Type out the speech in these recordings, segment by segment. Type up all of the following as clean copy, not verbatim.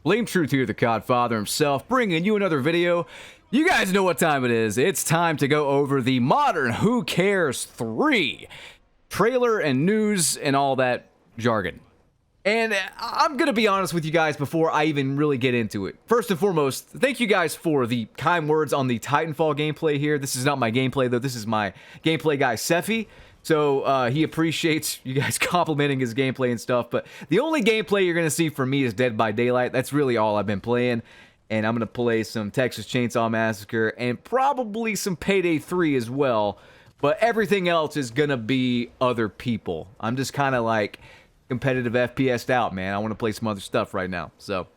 Blame Truth here, the Codfather himself, bringing you another video. You guys know what time it is. It's time to go over the modern Who Cares 3 trailer and news and all that jargon. And I'm going to be honest with you guys before I even really get into it. First and foremost, thank you guys for the kind words on the Titanfall gameplay here. This is not my gameplay, though. This is my gameplay guy, Sephi. So he appreciates you guys complimenting his gameplay and stuff. But the only gameplay you're going to see from me is Dead by Daylight. That's really all I've been playing. And I'm going to play some Texas Chainsaw Massacre and probably some Payday 3 as well. But everything else is going to be other people. I'm just kind of like competitive FPS'd out, man. I want to play some other stuff right now. So,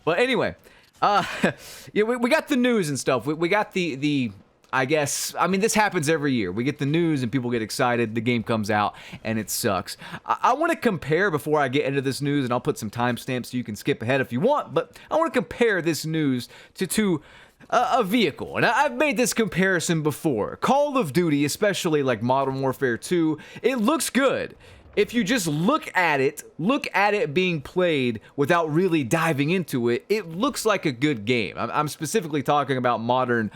but anyway, yeah, we got the news and stuff. We got the I guess, I mean, this happens every year. We get the news and people get excited. The game comes out and it sucks. I want to compare before I get into this news, and I'll put some timestamps so you can skip ahead if you want, but I want to compare this news to a vehicle. And I've made this comparison before. Call of Duty, especially like Modern Warfare 2, it looks good. If you just look at it being played without really diving into it, it looks like a good game. I'm specifically talking about Modern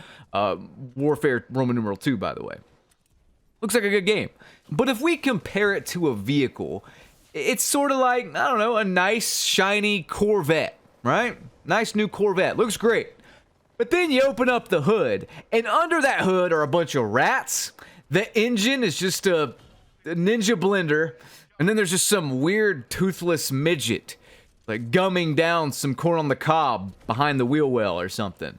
Warfare Roman numeral 2, by the way. Looks like a good game. But if we compare it to a vehicle, it's sort of like, I don't know, a nice, shiny Corvette, right? Nice new Corvette. Looks great. But then you open up the hood, and under that hood are a bunch of rats. The engine is just a Ninja blender, and then there's just some weird toothless midget like gumming down some corn on the cob behind the wheel well or something.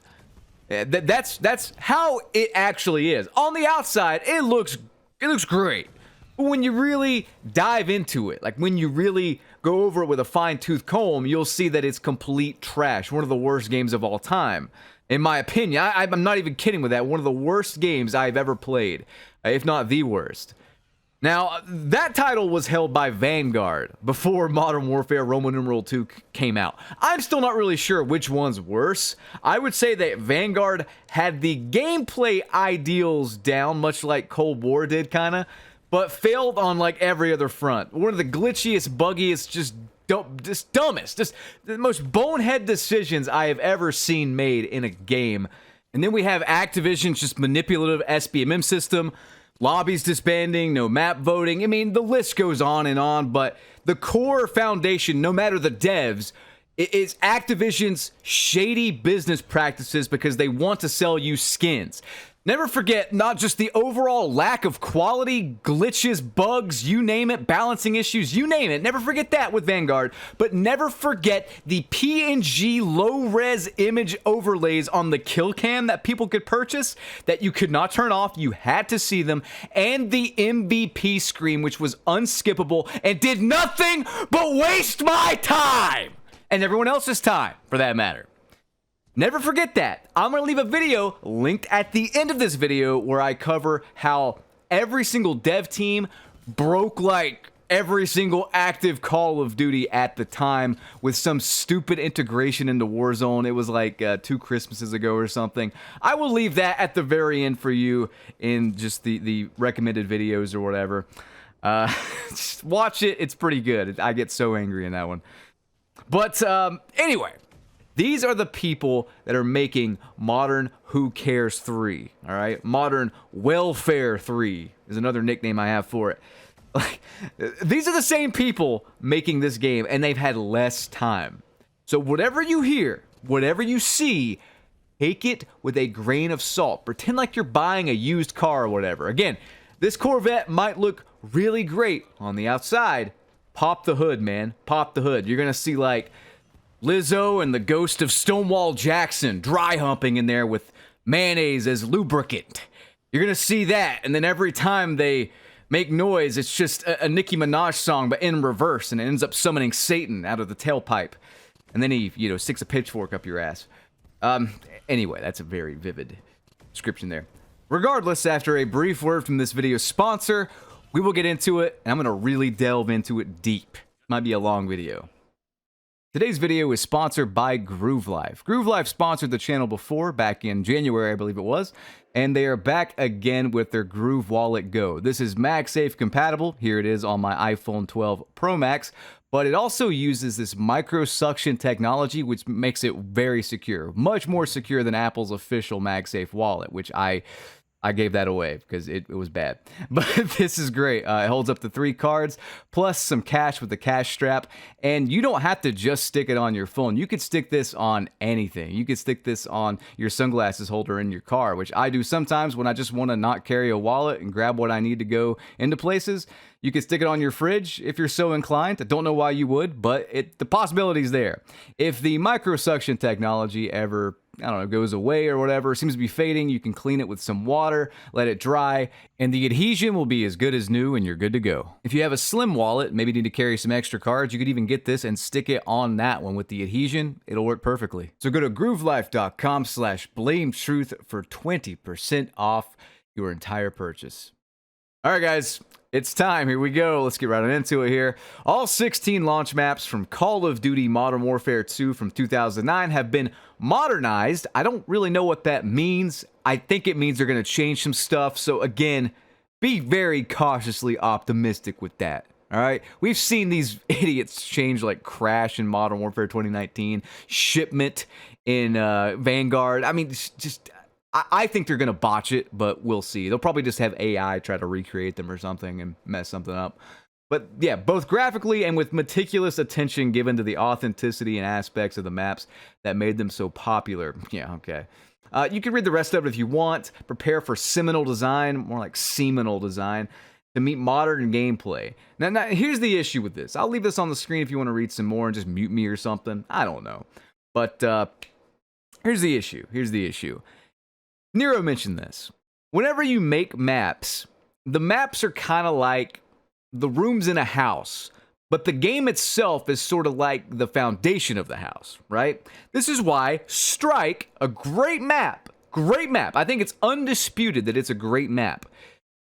That's how it actually is. On the outside, it looks great. But when you really dive into it, like when you really go over it with a fine-tooth comb, you'll see that it's complete trash. One of the worst games of all time. In my opinion, I'm not even kidding with that. One of the worst games I've ever played, if not the worst. Now, that title was held by Vanguard before Modern Warfare Roman numeral 2 came out. I'm still not really sure which one's worse. I would say that Vanguard had the gameplay ideals down, much like Cold War did, kinda, but failed on like every other front. One of the glitchiest, buggiest, just dumbest, just the most bonehead decisions I have ever seen made in a game. And then we have Activision's just manipulative SBMM system, lobbies disbanding, no map voting. I mean, the list goes on, but the core foundation, no matter the devs, is Activision's shady business practices because they want to sell you skins. Never forget not just the overall lack of quality, glitches, bugs, you name it, balancing issues, you name it. Never forget that with Vanguard, but never forget the PNG low-res image overlays on the kill cam that people could purchase that you could not turn off, you had to see them, and the MVP screen, which was unskippable and did nothing but waste my time! And everyone else's time, for that matter. Never forget that. I'm going to leave a video linked at the end of this video where I cover how every single dev team broke like every single active Call of Duty at the time with some stupid integration into Warzone. It was like 2 Christmases ago or something. I will leave that at the very end for you in just the recommended videos or whatever. Just watch it. It's pretty good. I get so angry in that one. But anyway. These are the people that are making Modern Who Cares 3, all right? Modern Welfare 3 is another nickname I have for it. Like, these are the same people making this game, and they've had less time. So whatever you hear, whatever you see, take it with a grain of salt. Pretend like you're buying a used car or whatever. Again, this Corvette might look really great on the outside. Pop the hood, man. Pop the hood. You're going to see, like, Lizzo and the ghost of Stonewall Jackson dry humping in there with mayonnaise as lubricant. You're gonna see that, and then every time they make noise, it's just a Nicki Minaj song, but in reverse, and it ends up summoning Satan out of the tailpipe. And then he, sticks a pitchfork up your ass. Anyway, that's a very vivid description there. Regardless, after a brief word from this video's sponsor, we will get into it, and I'm gonna really delve into it deep. Might be a long video. Today's video is sponsored by Groove Life. Groove Life sponsored the channel before, back in January, I believe it was, and they are back again with their Groove Wallet Go. This is MagSafe compatible. Here it is on my iPhone 12 Pro Max, but it also uses this microsuction technology, which makes it very secure, much more secure than Apple's official MagSafe wallet, which I gave that away because it was bad. But this is great. It holds up to 3 cards, plus some cash with the cash strap. And you don't have to just stick it on your phone. You could stick this on anything. You could stick this on your sunglasses holder in your car, which I do sometimes when I just want to not carry a wallet and grab what I need to go into places. You could stick it on your fridge if you're so inclined. I don't know why you would, but the possibility's there. If the microsuction technology ever, I don't know, goes away or whatever, seems to be fading, you can clean it with some water, let it dry, and the adhesion will be as good as new and you're good to go. If you have a slim wallet, maybe need to carry some extra cards, you could even get this and stick it on that one with the adhesion. It'll work perfectly. So go to groovelife.com/blametruth for 20% off your entire purchase. All right, guys, it's time. Here we go. Let's get right on into it here. All 16 launch maps from Call of Duty Modern Warfare 2 from 2009 have been modernized. I don't really know what that means. I think it means they're going to change some stuff. So again, be very cautiously optimistic with that. All right, we've seen these idiots change like Crash in Modern Warfare 2019, Shipment in Vanguard. I mean, just... I think they're going to botch it, but we'll see. They'll probably just have AI try to recreate them or something and mess something up. But yeah, both graphically and with meticulous attention given to the authenticity and aspects of the maps that made them so popular. Yeah, okay. You can read the rest of it if you want. Prepare for seminal design, more like seminal design, to meet modern gameplay. Now, here's the issue with this. I'll leave this on the screen if you want to read some more and just mute me or something. I don't know. But here's the issue. Nero mentioned this. Whenever you make maps, the maps are kind of like the rooms in a house, but the game itself is sort of like the foundation of the house, right? This is why Strike, a great map, I think it's undisputed that it's a great map,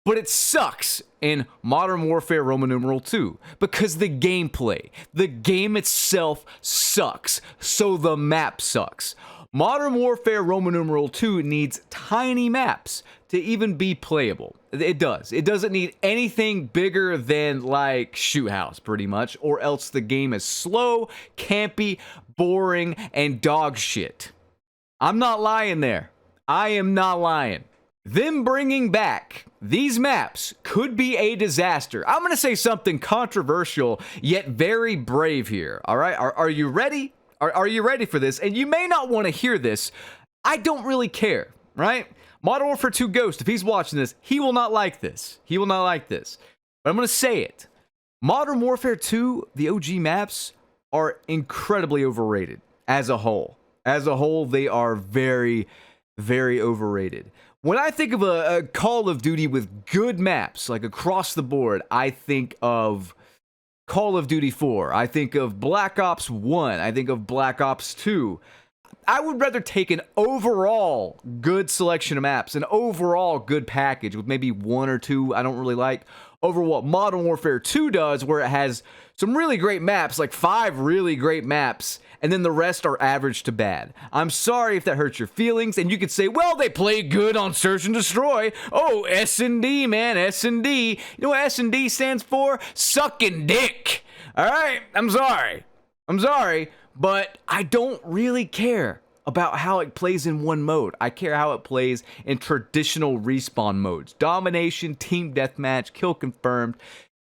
but it sucks in Modern Warfare Roman numeral 2 because the gameplay, the game itself sucks, so the map sucks. Modern Warfare Roman numeral 2 needs tiny maps to even be playable. It does. It doesn't need anything bigger than like Shoot House, pretty much, or else the game is slow, campy, boring, and dog shit. I'm not lying there. I am not lying. Them bringing back these maps could be a disaster. I'm going to say something controversial, yet very brave here, all right? Are you ready? Are you ready for this? And you may not want to hear this. I don't really care, right? Modern Warfare 2 Ghost, if he's watching this, he will not like this. He will not like this. But I'm going to say it. Modern Warfare 2, the OG maps, are incredibly overrated as a whole. As a whole, they are very, very overrated. When I think of a Call of Duty with good maps, like across the board, I think of Call of Duty 4, I think of Black Ops 1, I think of Black Ops 2. I would rather take an overall good selection of maps, an overall good package with maybe 1 or 2 I don't really like, over what Modern Warfare 2 does, where it has some really great maps, like 5 really great maps, and then the rest are average to bad. I'm sorry if that hurts your feelings, and you could say, well, they play good on Search and Destroy. Oh, S&D, man, S&D. You know what S&D stands for? Sucking dick. All right? I'm sorry, but I don't really care about how it plays in one mode. I care how it plays in traditional respawn modes. Domination, team deathmatch, kill confirmed,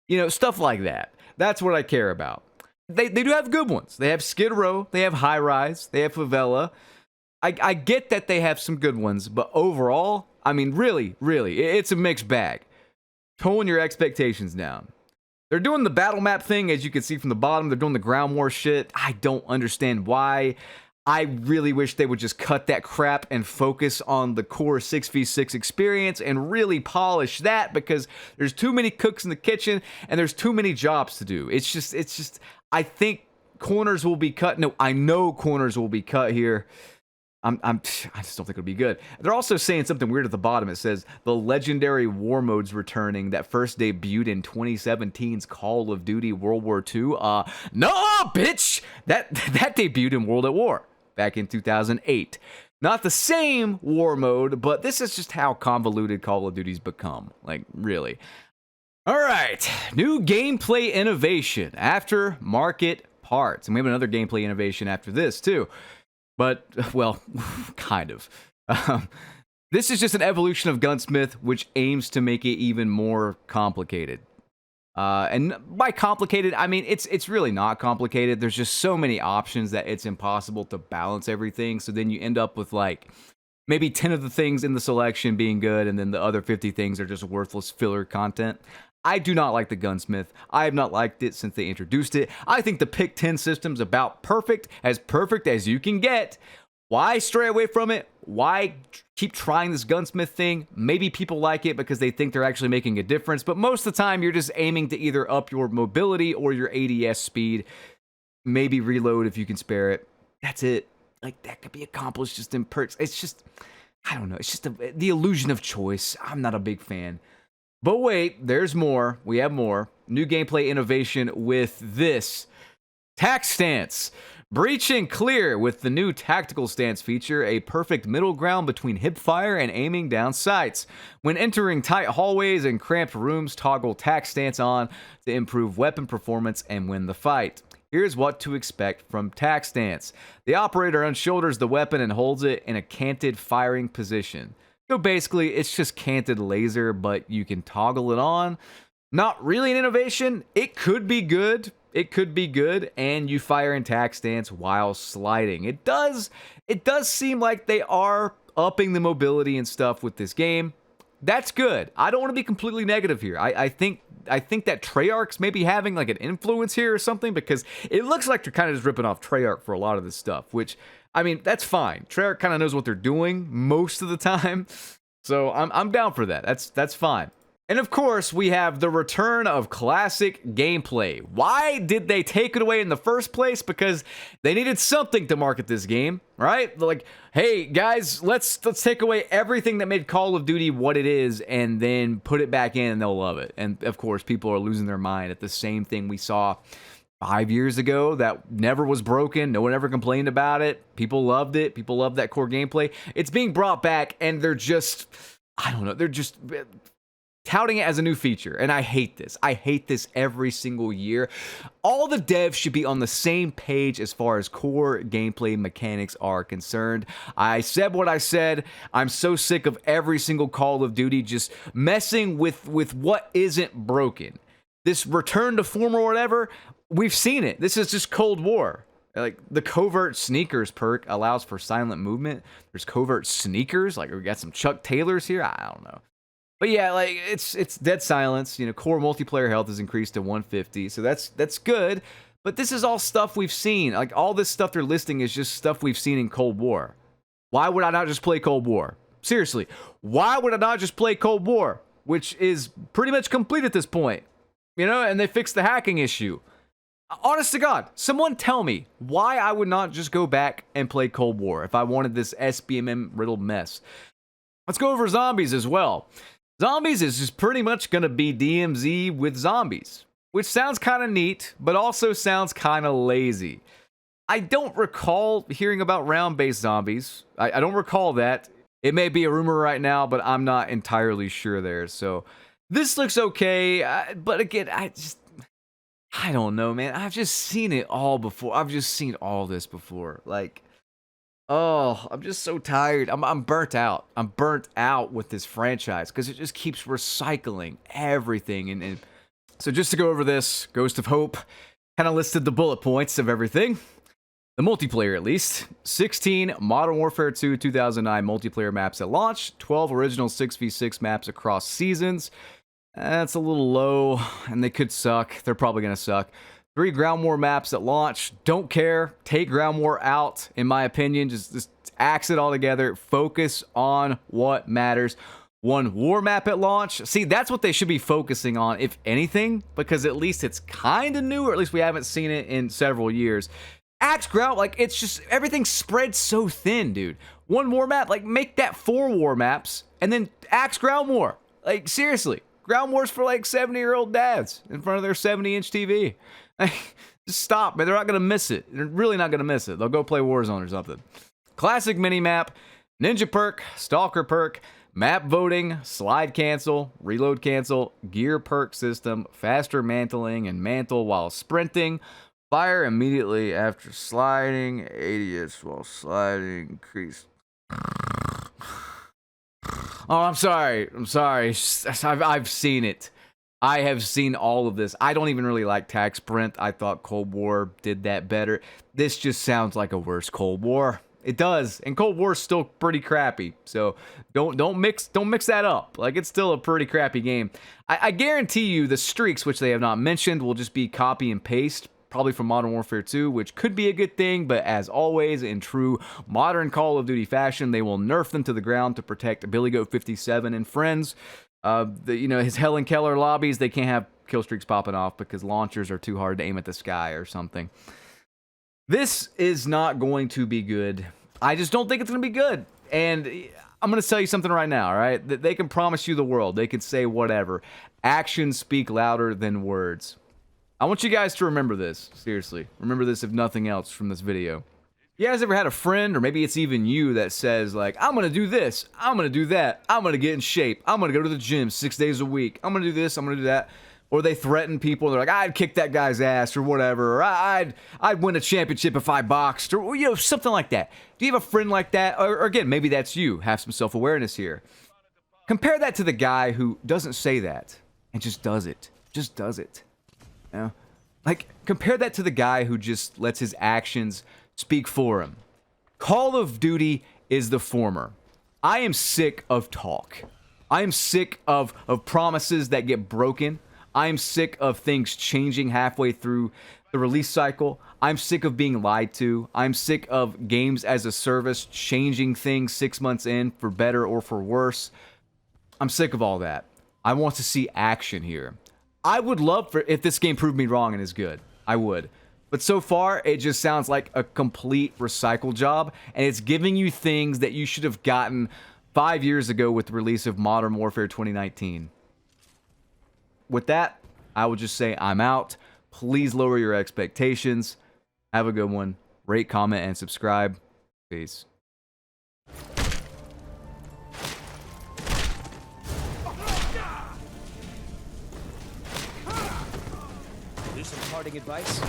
you know, stuff like that. That's what I care about. They do have good ones. They have Skid Row, they have High Rise, they have Favela. I get that they have some good ones, but overall, I mean, really, it's a mixed bag. Tone your expectations down. They're doing the battle map thing, as you can see from the bottom. They're doing the ground war shit. I don't understand why. I really wish they would just cut that crap and focus on the core 6v6 experience and really polish that, because there's too many cooks in the kitchen and there's too many jobs to do. It's just, I think corners will be cut. No, I know corners will be cut here. I just don't think it'll be good. They're also saying something weird at the bottom. It says the legendary war modes returning that first debuted in 2017's Call of Duty World War II. No, bitch! That debuted in World at War back in 2008. Not the same war mode, but this is just how convoluted Call of Duty's become. Like, really. All right, new gameplay innovation after market parts. And we have another gameplay innovation after this too. But, well, kind of. This is just an evolution of Gunsmith, which aims to make it even more complicated. And by complicated, I mean, it's really not complicated. There's just so many options that it's impossible to balance everything. So then you end up with like maybe 10 of the things in the selection being good, and then the other 50 things are just worthless filler content. I do not like the Gunsmith. I have not liked it since they introduced it. I think the pick 10 system's about perfect as you can get. Why stray away from it? Why keep trying this Gunsmith thing? Maybe people like it because they think they're actually making a difference, but most of the time you're just aiming to either up your mobility or your ADS speed. Maybe reload if you can spare it. That's it. Like, that could be accomplished just in perks. It's just, I don't know. It's just the illusion of choice. I'm not a big fan. But wait, there's more. We have more. New gameplay innovation with this. Tac stance. Breach and clear with the new tactical stance feature, a perfect middle ground between hip fire and aiming down sights. When entering tight hallways and cramped rooms, toggle tac stance on to improve weapon performance and win the fight. Here's what to expect from tac stance. The operator unshoulders the weapon and holds it in a canted firing position. So basically, it's just canted laser, but you can toggle it on. Not really an innovation. It could be good. It could be good, and you fire in tac stance while sliding. It does seem like they are upping the mobility and stuff with this game. That's good. I don't want to be completely negative here. I think that Treyarch's maybe having like an influence here or something, because it looks like they're kind of just ripping off Treyarch for a lot of this stuff, which, I mean, that's fine. Treyarch kind of knows what they're doing most of the time, so I'm down for that. That's fine. And of course, we have the return of classic gameplay. Why did they take it away in the first place? Because they needed something to market this game, right? They're like, hey guys, let's take away everything that made Call of Duty what it is and then put it back in and they'll love it. And of course, people are losing their mind at the same thing we saw 5 years ago that never was broken. No one ever complained about it. People loved it. People loved that core gameplay. It's being brought back and they're just, I don't know, they're just touting it as a new feature, and I hate this. I hate this every single year. All the devs should be on the same page as far as core gameplay mechanics are concerned. I said what I said. I'm so sick of every single Call of Duty just messing with what isn't broken. This return to form or whatever, we've seen it. This is just Cold War. Like, the covert sneakers perk allows for silent movement. There's covert sneakers. Like, we got some Chuck Taylors here. I don't know. But yeah, like, it's dead silence. You know, core multiplayer health is increased to 150, so that's good. But this is all stuff we've seen. Like, all this stuff they're listing is just stuff we've seen in Cold War. Why would I not just play Cold War? Seriously, why would I not just play Cold War, which is pretty much complete at this point? You know, and they fixed the hacking issue. Honest to God, someone tell me why I would not just go back and play Cold War if I wanted this SBMM riddled mess. Let's go over zombies as well. Zombies is just pretty much going to be DMZ with zombies, which sounds kind of neat, but also sounds kind of lazy. I don't recall hearing about round-based zombies. I don't recall that. It may be a rumor right now, but I'm not entirely sure there. So this looks okay, but again, I don't know, man. I've just seen it all before. I've just seen all this before. Like, oh, I'm just so tired. I'm burnt out. I'm burnt out with this franchise because it just keeps recycling everything. And so just to go over this, Ghost of Hope kind of listed the bullet points of everything. The multiplayer, at least. 16 Modern Warfare 2 2009 multiplayer maps at launch. 12 original 6v6 maps across seasons. That's a little low, and they could suck. They're probably going to suck. 3 ground war maps at launch. Don't care. Take ground war out, in my opinion. Just axe it all together. Focus on what matters. 1 war map at launch. See, that's what they should be focusing on, if anything, because at least it's kind of new, or at least we haven't seen it in several years. Axe ground, like, it's just, everything spread so thin, dude. 1 war map, like, make that 4 war maps, and then axe ground war. Like, seriously. Ground war's for, like, 70-year-old dads in front of their 70-inch TV. Just stop, man. They're not going to miss it. They're really not going to miss it. They'll go play Warzone or something. Classic minimap, Ninja perk, Stalker perk, Map voting, slide cancel, reload cancel, gear perk system, faster mantling and mantle while sprinting, fire immediately after sliding, ADS while sliding, increase. Oh, I'm sorry. I've seen it. I have seen all of this. I don't even really like Tag Sprint. I thought Cold War did that better. This just sounds like a worse Cold War. It does, and Cold War's still pretty crappy. So don't mix that up. Like, it's still a pretty crappy game. I guarantee you the streaks, which they have not mentioned, will just be copy and paste, probably from Modern Warfare 2, which could be a good thing. But as always, in true modern Call of Duty fashion, they will nerf them to the ground to protect Billy Goat 57 and friends. His Helen Keller lobbies, they can't have kill streaks popping off because launchers are too hard to aim at the sky or something. This is not going to be good. I just don't think it's going to be good. And I'm going to tell you something right now, all right? They can promise you the world. They can say whatever. Actions speak louder than words. I want you guys to remember this. Seriously. Remember this if nothing else from this video. You guys ever had a friend, or maybe it's even you, that says, like, I'm going to do this, I'm going to do that, I'm going to get in shape, I'm going to go to the gym 6 days a week, I'm going to do this, I'm going to do that. Or they threaten people, they're like, I'd kick that guy's ass, or whatever, or I'd win a championship if I boxed, or, something like that. Do you have a friend like that? Or again, maybe that's you. Have some self-awareness here. Compare that to the guy who doesn't say that, and just does it. Just does it. You know? Like, compare that to the guy who just lets his actions speak for him. Call of Duty is the former. I am sick of talk. I am sick of promises that get broken. I am sick of things changing halfway through the release cycle. I'm sick of being lied to. I'm sick of games as a service changing things 6 months in for better or for worse. I'm sick of all that. I want to see action here. I would love for if this game proved me wrong and is good. I would. But so far, it just sounds like a complete recycle job, and it's giving you things that you should have gotten 5 years ago with the release of Modern Warfare 2019. With that, I will just say I'm out. Please lower your expectations. Have a good one. Rate, comment, and subscribe. Peace. Here's some parting advice.